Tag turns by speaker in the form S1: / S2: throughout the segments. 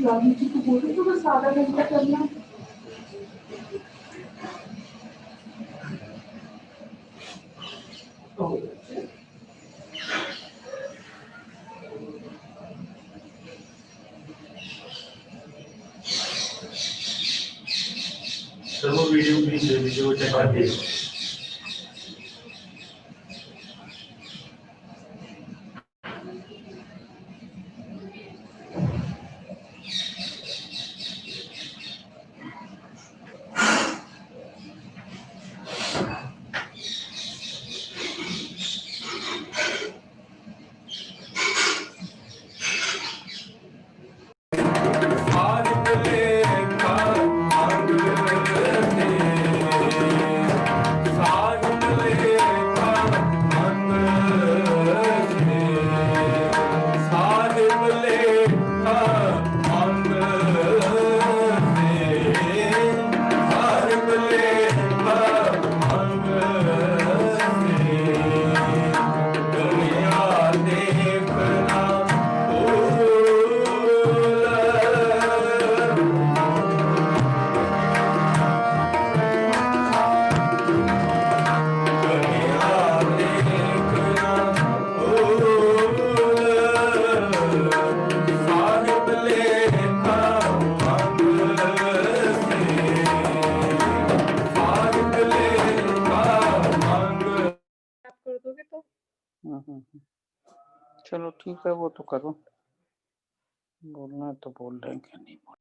S1: राजनीति को बोलो तो बस आधा घंटा करना।
S2: सर वो वीडियो प्लीज दे दीजिए, वो चेक कर दीजिए।
S3: चलो ठीक है, वो तो करो, बोलना है तो बोल देंगे, नहीं बोल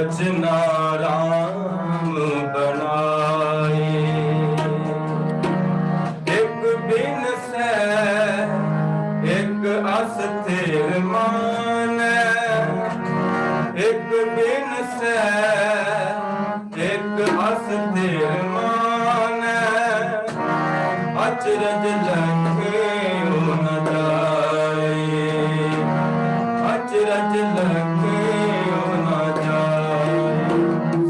S4: रचना राम बनाए। एक बिन से एक अस्थिर माने, एक बिन से एक अस्थिर माने, अचरज लखे न जाए, अचरज लखे न जाए।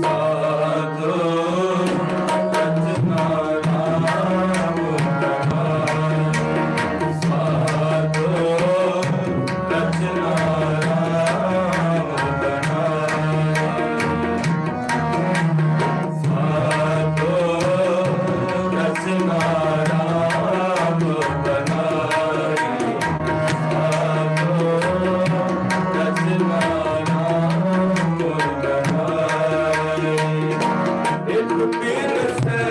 S4: साधो रचना राम बनाए, साधो रचना राम बनाए, साधो रचना राम बनाए, साधो रचना राम बनाए। एक बिन से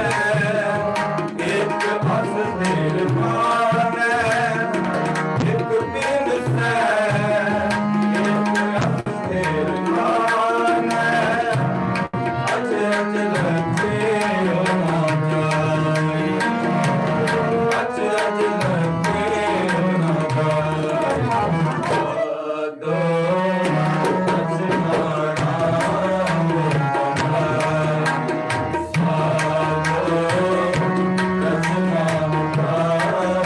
S4: एक अस्थिर माने, एक बिन से एक अस्थिर माने, अचरज लखे न जाए, अचरज लखे न जाए। साधो रचना राम बनाए, साधो रचना राम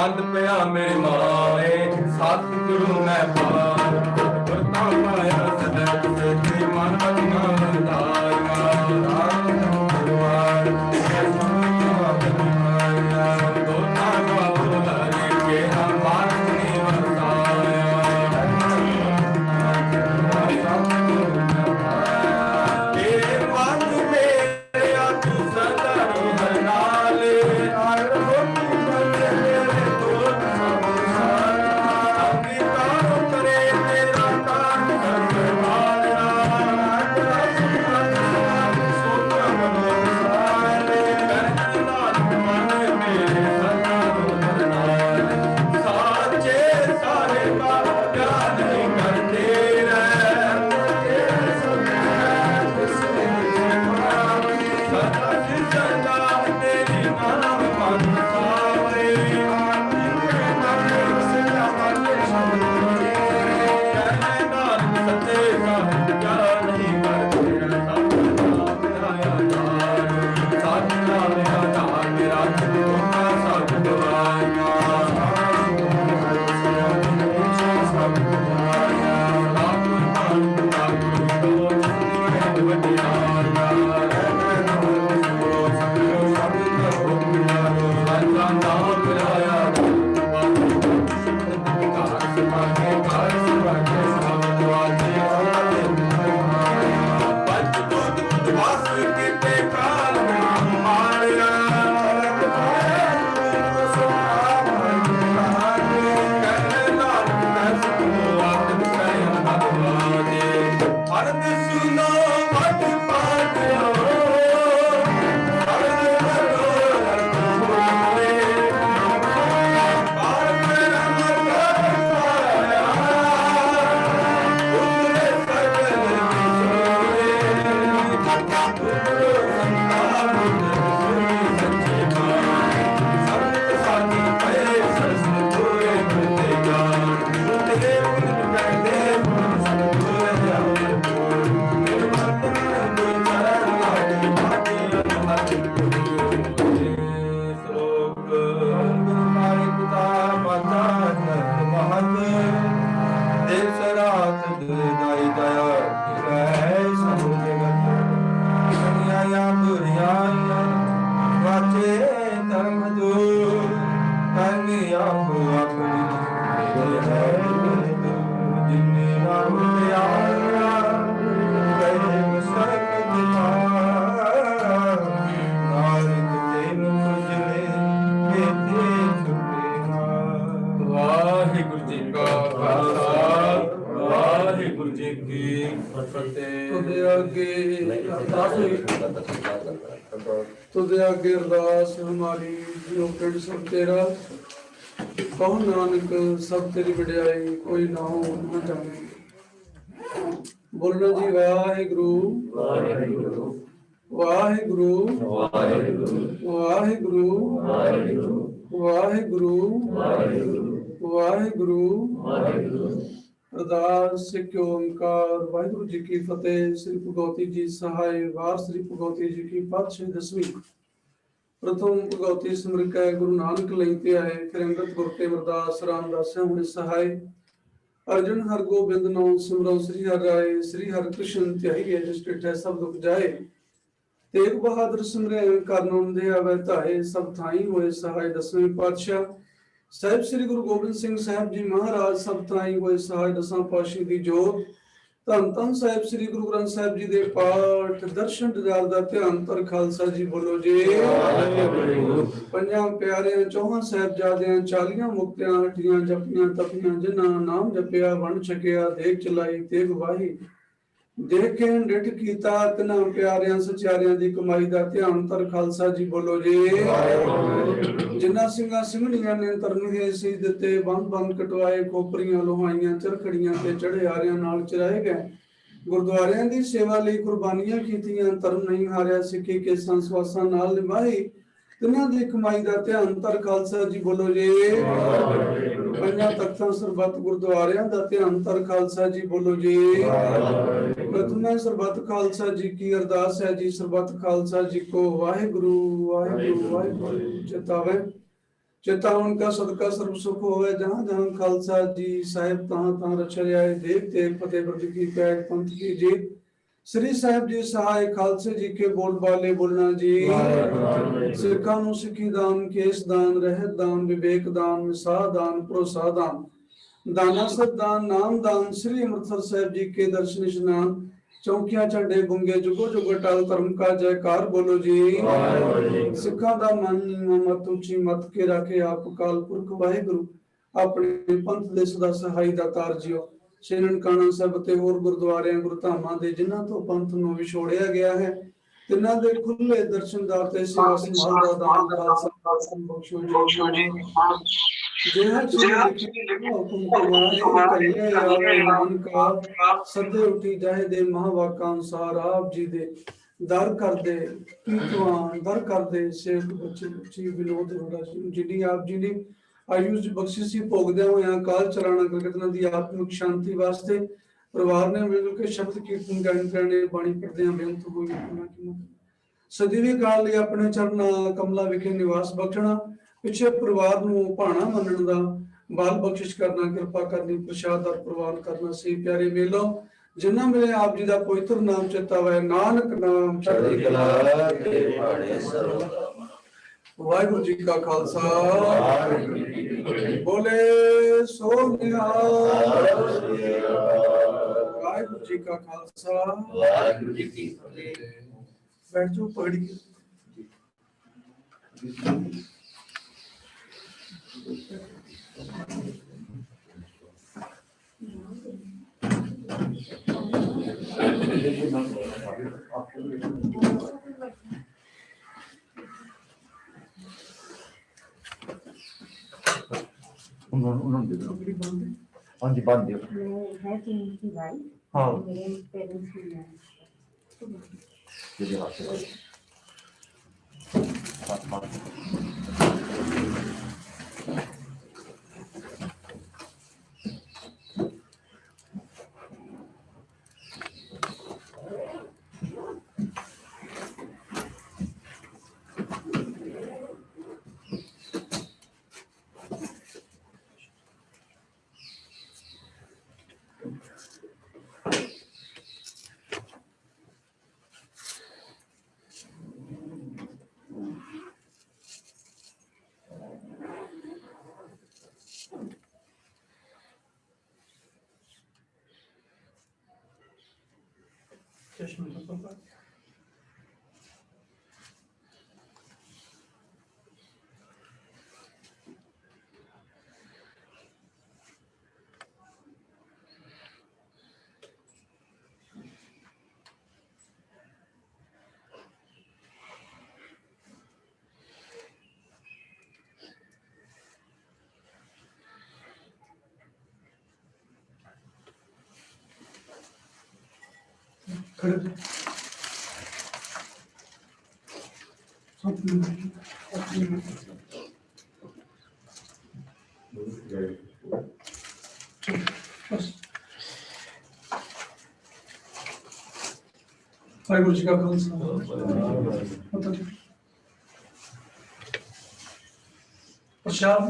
S4: चांद पिया मेरे माए सतगुरु मैं पार करता पाया सदैव से मन बजना
S5: तुझे आगे अरदास हमारी जो पिंड सब तेरा कहो नानक सब तेरी वड्याई कोई ना हो ना जाने बोलना जी वाहिगुरु वाहिगुरु वाहिगुरु वाहिगुरु वाहिगुरु वाहिगुरु अरदास सिख ओंकार वाहिगुरु जी की फतेह। श्री भगवती जी सहाय वार श्री भगवती जी की पातशाही दसवीं प्रथम भगवती सिमरक गुरु नानक लेते आए फिर अंगत गुर के अरदास रामदास हुए सहाय अर्जुन हर गोबिंद नौ सिमरो श्री हर राय श्री हर कृष्ण त्याई जिस डिठे सब दुख जाए तेग बहादुर सिमरे कर नाम दे आवे धाए सब थाई हुए सहाय दसवीं पातशाह साहिब श्री गुरु गोबिंद सिंह साहब जी महाराज सब थाई हुए सहाय दसां पातशाही दी जोत धन धन साहिब श्री गुरु ग्रंथ साहिब जी दे पाठ दर्शन दीदार दा ध्यान तर खालसा जी बोलो जी पंजां प्यारियां चौहां साहिबजादियां 40 मुक्तियां हटियां जपियां तपियां जिन्हां नाम जपिया वण छकिया देख चलाई तेग वाही देखे डिठ कीता तिन्हां प्यारियां सचारियां दी कमाई दा ध्यान तर खालसा जी बोलो जी जिन्हां ਸਿੰਘਾਂ ਸਿੰਘਣੀਆਂ ने तरनीहे सी दिते बंद बंद कटवाए खोपरियां लोहाइयां चरखड़ियां ते चढ़े आरियां नाल चराए गए गुरुद्वारियां दी सेवा लई कुर्बानियां कीतियां धर्म नहीं हारिया सिੱਖੀ के संस्वासां नाल निभाई तिन्हां दी कमाई दा ध्यान तर खालसा जी बोलो जी पंजां तख्तां सरबत गुरुद्वारियां दा ध्यान तर खालसा जी बोलो जी प्रथम सरबत खालसा जी की अरदास है जी सरबत खालसा जी को वाहिगुरु वाहिगुरु वाहिगुरु चितावे चेतावन का सदका सर्व सुख होवे, जहाँ जहाँ खालसा जी साहिब तहाँ तहाँ रचर्याए, देख देख फतेह ब्रत की पैठ पंथ की जीत। श्री साहिब जी सहाय खालसे जी के बोल बाले बोलना जी। सिखा नु सिखी दान, केस दान, रहत दान, विवेक दान, मिसाह दान, प्रोत्साह दान, दाना सब दान, नाम दान, श्री अमृतसर साहिब जी के दर्शन स्नान, चौकियां झंडे बुंगे, जुगो जुगो टाल धर्म का जयकार बोलो जी। सिखा दा मन नीवा मत ऊंची मत के रखे आप काल पुरख वाहिगुरु, अपने पंथ दे सदा सहाई दातार जियो। श्री ननकाना ਸਾਹਿਬ ਤੇ ਹੋਰ ਗੁਰਦੁਆਰਿਆਂ ਗੁਰਧਾਮਾਂ ਦੇ ਜਿਨ੍ਹਾਂ ਤੋਂ ਪੰਥ ਨੂੰ ਵਿਛੋੜਿਆ ਗਿਆ ਹੈ, ਤਿੰਨਾਂ ਦੇ ਖੁੱਲੇ ਦਰਸ਼ਨਦਾਰ ਤੇ ਸੇਵਾ ਸੰਭਾਲ ਦਾ ਦਾਨ ਖਾਲਸਾ ਬਖਸ਼ੋ ਜੀ। ਜਿਹਾ ਚੀਜ਼ ਲਿਖੀ ਹੁਕਮ ਕਮਾਏ ਕਰਿਏ ਆਵੇ ਨਾਨਕਾ, ਸਦੇ ਉਠੀ ਜਾਏ ਦੇ ਮਹਾਵਾਕਾਂ ਅਨੁਸਾਰ ਆਪ ਜੀ ਦੇ ਦਰ ਕਰਦੇ ਕੀਰਤਵਾਨ ਦਰ ਕਰਦੇ ਸੇਵਕ ਬੱਚੇ ਬੱਚੀ ਵਿਨੋਦ ਰੋੜਾ ਜਿਹੜੀ ਆਪ ਜੀ ਨੇ ਆਯੁਸ਼ ਬਖਸ਼ਿਸ਼ੀ ਭੋਗਦਿਆਂ ਹੋਇਆਂ ਕਾਲ ਚਲਾਣਾ ਗਗਨਾਂ ਦੀ ਆਤਮਿਕ ਸ਼ਾਂਤੀ ਵਾਸਤੇ ਪਰਿਵਾਰ ਨੇ ਮਿਲ ਕੇ ਸ਼ਬਦ ਕੀਰਤਨ ਗਾਇਨ ਕਰਨੇ, ਬਾਣੀ ਪੜ੍ਹਦਿਆਂ ਬੇਨਤ ਹੋਈ ਸਦੀਵੀ ਕਾਲ ਲਈ ਆਪਣੇ ਚਰਨਾਂ ਕਮਲਾ ਵਿਖੇ ਨਿਵਾਸ ਬਖਸ਼ਣਾ, ਪਿੱਛੇ ਪਰਿਵਾਰ ਨੂੰ ਭਾਣਾ ਮੰਨਣ ਦਾ ਬਾਲ ਬਖਸ਼ਿਸ਼ ਕਰਨਾ, ਕਿਰਪਾ ਕਰਨੀ, ਪ੍ਰਸ਼ਾਦ ਦਾ ਪ੍ਰਵਾਨ ਕਰਨਾ। ਸੇ ਪਿਆਰੇ ਮੇਲੋ ਜਿਨ੍ਹਾਂ ਮਿਲੇ ਆਪ ਜੀ ਦਾ ਪਵਿੱਤਰ ਨਾਮ ਚੇਤਾ ਹੋਇਆ, ਨਾਨਕ ਨਾਮ ਚੜ੍ਹਦੀ ਕਲਾ ਤੇ ਭਾਣੇ ਸਰਬ। ਵਾਹਿਗੁਰੂ ਜੀ ਕਾ ਖਾਲਸਾ, ਬੋਲੇ ਸੋ ਨਿਹਾਲ। ਵਾਹਿਗੁਰੂ ਜੀ ਕਾ ਖਾਲਸਾ, ਵਾਹਿਗੁਰੂ ਜੀ ਕੀ ਫਤਿਹ। बैठ जाओ पकड़िए।
S6: हाँ जी बांध दियो। है कि भाई? हाँ। मेरे पेरेंट्स भी हैं। हाथ से
S5: वाहिगुरू जी का खालसा, प्रसाद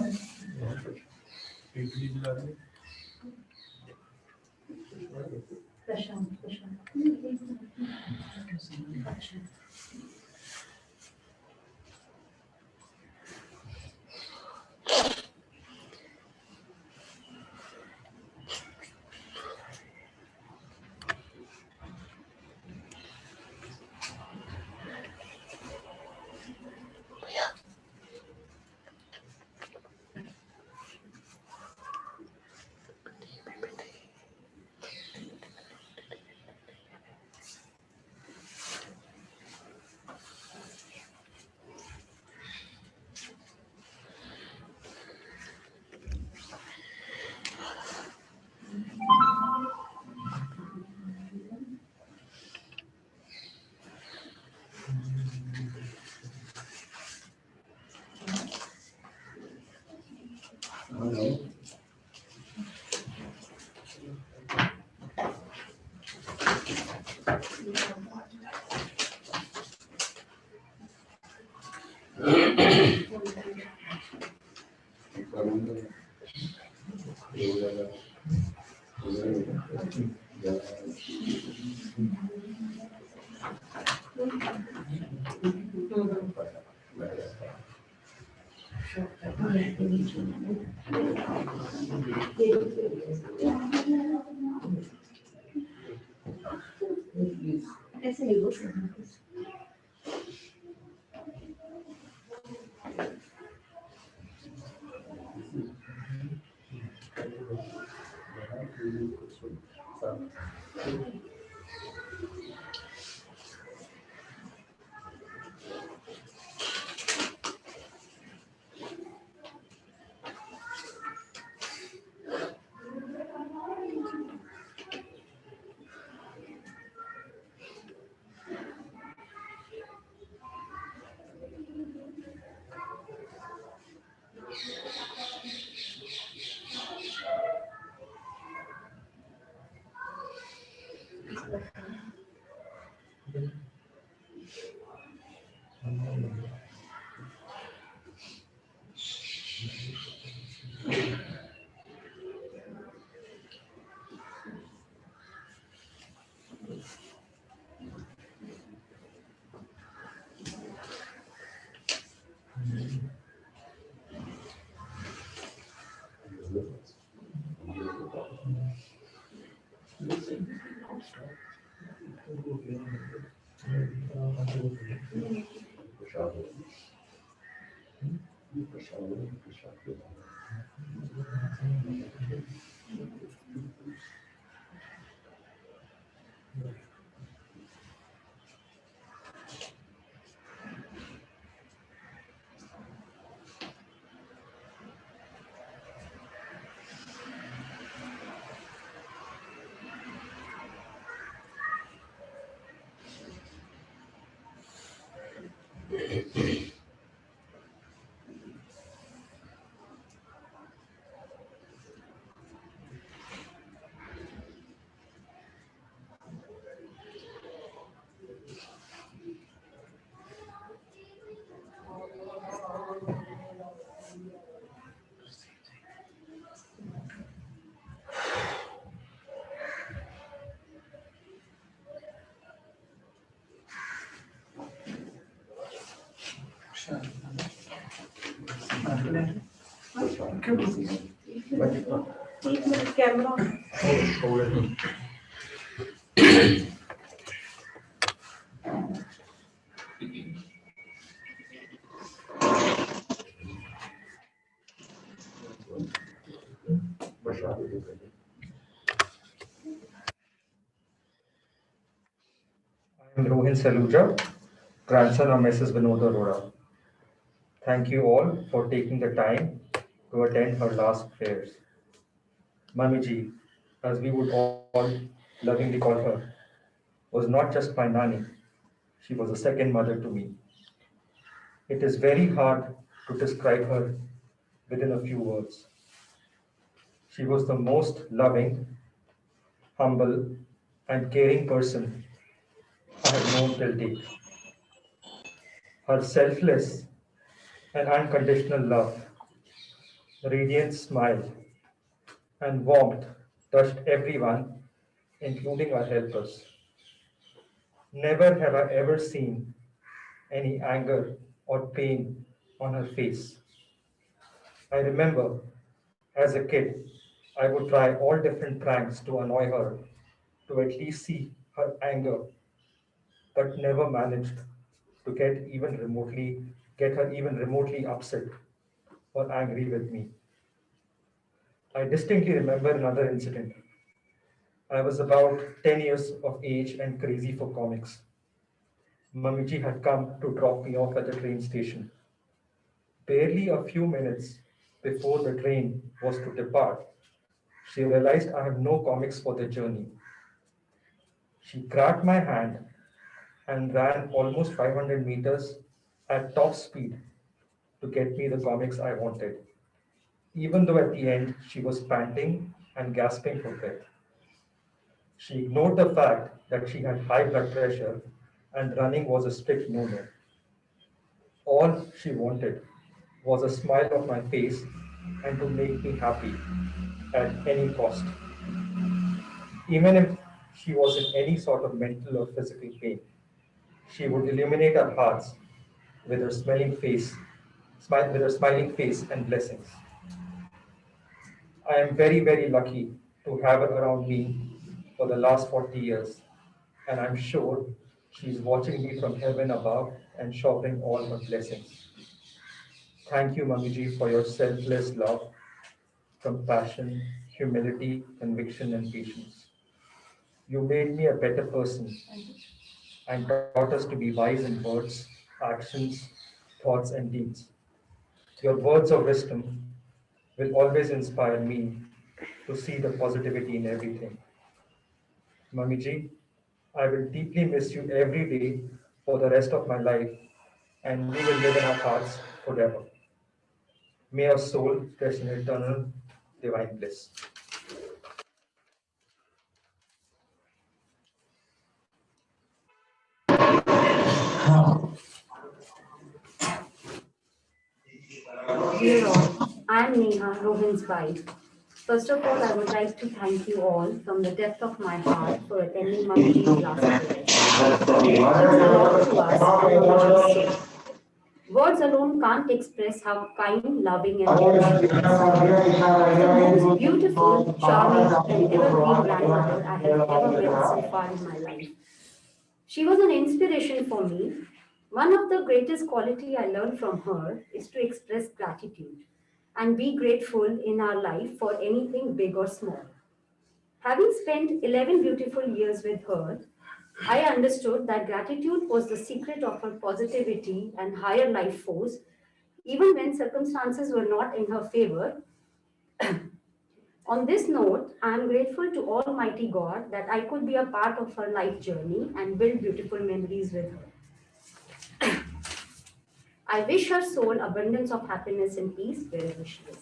S6: ऐसे ही बस camera
S7: I'm Rohin Saluja, grandson of Mrs. Vinod Arora. Thank you all for taking the time to attend her last prayers. Mamiji, as we would all lovingly call her, was not just my nanny, she was a second mother to me. It is very hard to describe her within a few words. She was the most loving, humble, and caring person I have known till date. Her selfless and unconditional love, radiant smile, and warmth touched everyone, including our helpers. Never have I ever seen any anger or pain on her face. I remember as a kid, I would try all different pranks to annoy her, to at least see her anger, but never managed to get her even remotely upset or angry with me. I distinctly remember another incident. I was about 10 years of age and crazy for comics. Mamiji had come to drop me off at the train station. Barely a few minutes before the train was to depart, she realized I have no comics for the journey. She grabbed my hand and ran almost 500 meters at top speed to get me the comics I wanted, even though at the end she was panting and gasping for breath. She ignored the fact that she had high blood pressure and running was a strict no-no. All she wanted was a smile on my face and to make me happy at any cost. Even if she was in any sort of mental or physical pain, she would illuminate our hearts with her with her smiling face and blessings. I am very, very lucky to have her around me for the last 40 years, and I'm sure she's watching me from heaven above and showering all her blessings. Thank you, Mamiji, for your selfless love, compassion, humility, conviction, and patience. You made me a better person and taught us to be wise in words, actions, thoughts, and deeds. Your words of wisdom will always inspire me to see the positivity in everything. Mamiji, I will deeply miss you every day for the rest of my life, and you will live in our hearts forever. May your soul rest in eternal divine bliss.
S6: Dear all, I am Neha, Rohin's wife. First of all, I would like to thank you all from the depth of my heart for attending Mamiji's last prayers. It means a lot to us and Mamiji's soul. Words alone can't express how kind, loving, and caring she was. The most beautiful, charming, and evergreen grandmother I have ever met so far in my life. She was an inspiration for me. One of the greatest quality I learned from her is to express gratitude and be grateful in our life for anything big or small. Having spent 11 beautiful years with her, I understood that gratitude was the secret of her positivity and higher life force, even when circumstances were not in her favor. On this note, I am grateful to Almighty God that I could be a part of her life journey and build beautiful memories with her. I wish her soul abundance of happiness and peace wherever she is.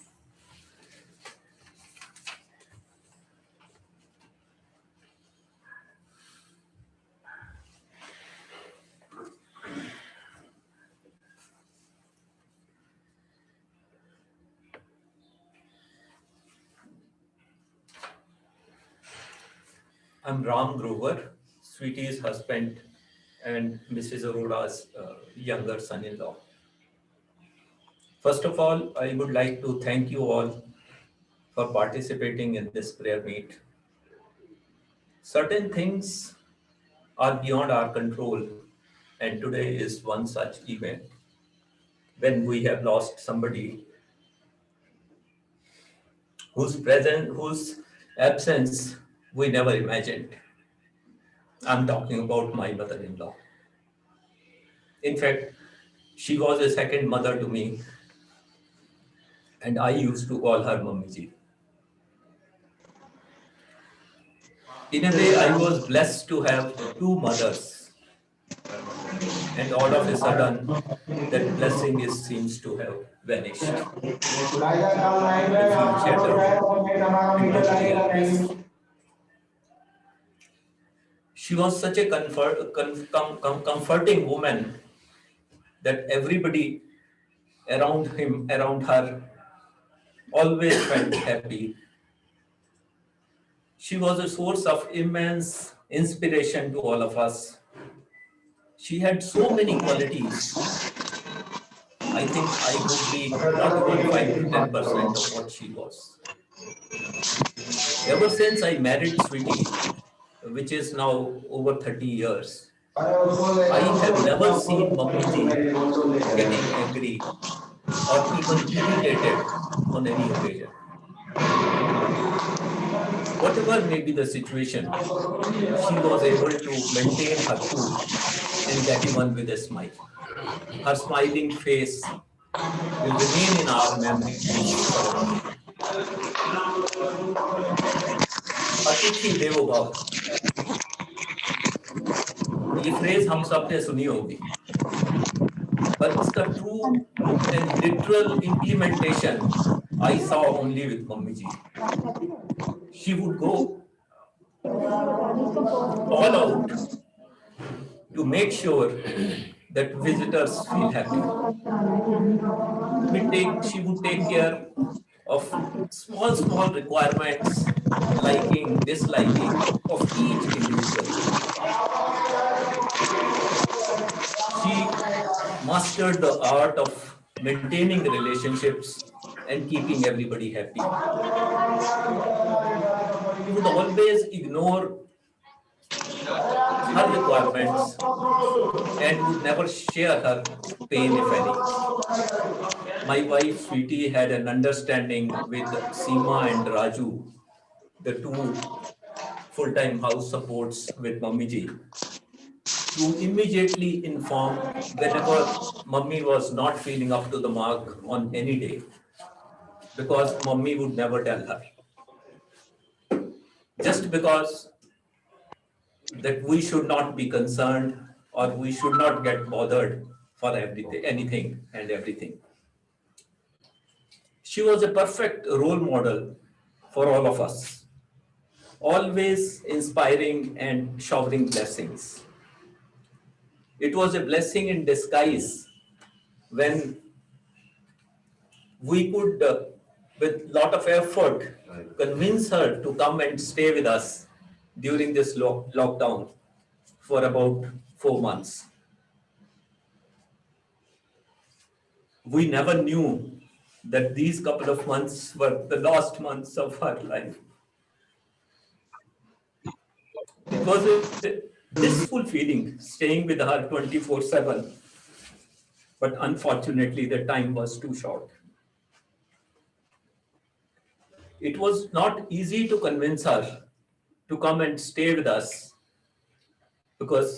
S8: I'm Ram Grover, Sweetie's husband and Mrs. Arora's younger son-in-law. First of all, I would like to thank you all for participating in this prayer meet. Certain things are beyond our control, and today is one such event when we have lost somebody whose absence we never imagined. I'm talking about my mother-in-law. In fact, she was a second mother to me, and I used to call her Mamiji. In a way, I was blessed to have two mothers, and all of a sudden, that blessing seems to have vanished. I feel shattered. She was such a comforting woman that everybody around her, always felt happy. She was a source of immense inspiration to all of us. She had so many qualities. I think I would be not even 5 to 10% of what she was. Ever since I married Sweetie, which is now over 30 years, I have never seen Mamiji getting angry or even irritated on any occasion. Whatever may be the situation, she was able to maintain her cool and get even with a smile. Her smiling face will remain in our memories forever. अतिथि देवो भव, ये phrase हम सबने सुनी होगी, but इसका true and literal implementation I saw only with Mamiji. She would go all out to make sure that visitors feel happy. She would take care of small requirements, liking, disliking of each individual. She mastered the art of maintaining relationships and keeping everybody happy. He would always ignore her requirements and would never share her pain, if any. My wife, Sweetie, had an understanding with Seema and Raju, the two full-time house supports with Mummy Ji, to immediately inform whenever Mummy was not feeling up to the mark on any day, because Mummy would never tell her. Just because that we should not be concerned or we should not get bothered for anything and everything. She was a perfect role model for all of us, always inspiring and showering blessings. It was a blessing in disguise when we could, with lot of effort, convince her to come and stay with us during this lockdown for about 4 months. We never knew that these couple of months were the last months of her life. It was a blissful feeling staying with her 24/7, but unfortunately the time was too short. It was not easy to convince her to come and stay with us, because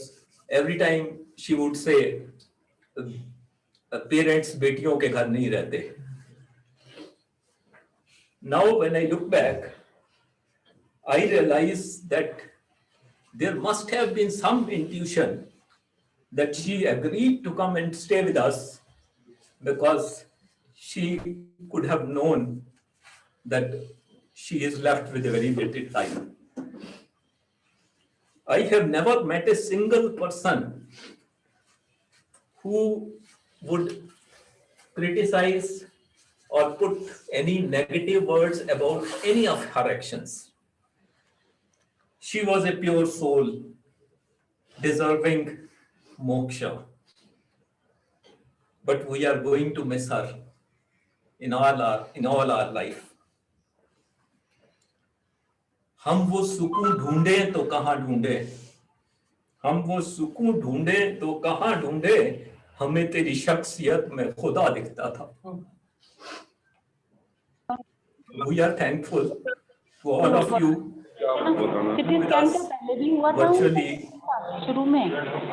S8: every time she would say, parents बेटियों के घर नहीं रहते. Now when I look back, I realize that there must have been some intuition that she agreed to come and stay with us, because she could have known that she is left with a very limited time. I have never met a single person who would criticize or put any negative words about any of her actions. She was a pure soul, deserving moksha. But we are going to miss her in all our life. हम वो सुकून ढूंढे तो कहाँ ढूंढे, हम वो सुकून ढूंढे तो कहाँ ढूंढे, हमें तेरी शख्सियत में खुदा दिखता था. We are thankful to all of you with us virtually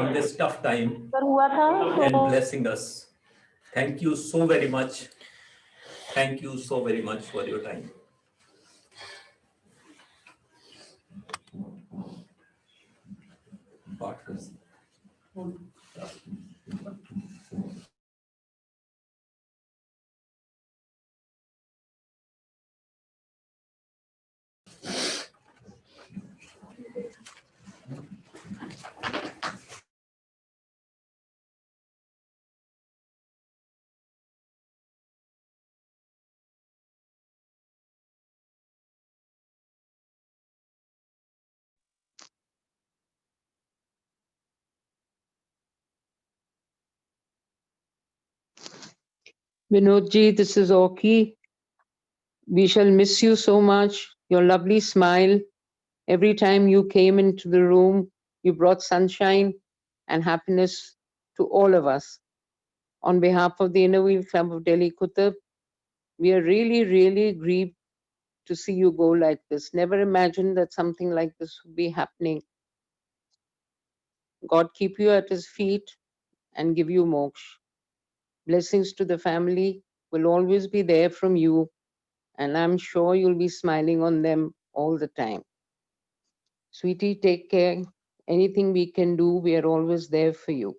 S8: in this tough time and blessing us. Thank you so very much. Thank you so very much for your time.
S9: Vinodji, this is Oki. We shall miss you so much. Your lovely smile. Every time you came into the room, you brought sunshine and happiness to all of us. On behalf of the Inner Wheel Club of Delhi Qutb, we are really, really grieved to see you go like this. Never imagined that something like this would be happening. God keep you at his feet and give you moksha. Blessings to the family will always be there from you, and I'm sure you'll be smiling on them all the time. Sweetie, take care. Anything we can do, we are always there for you.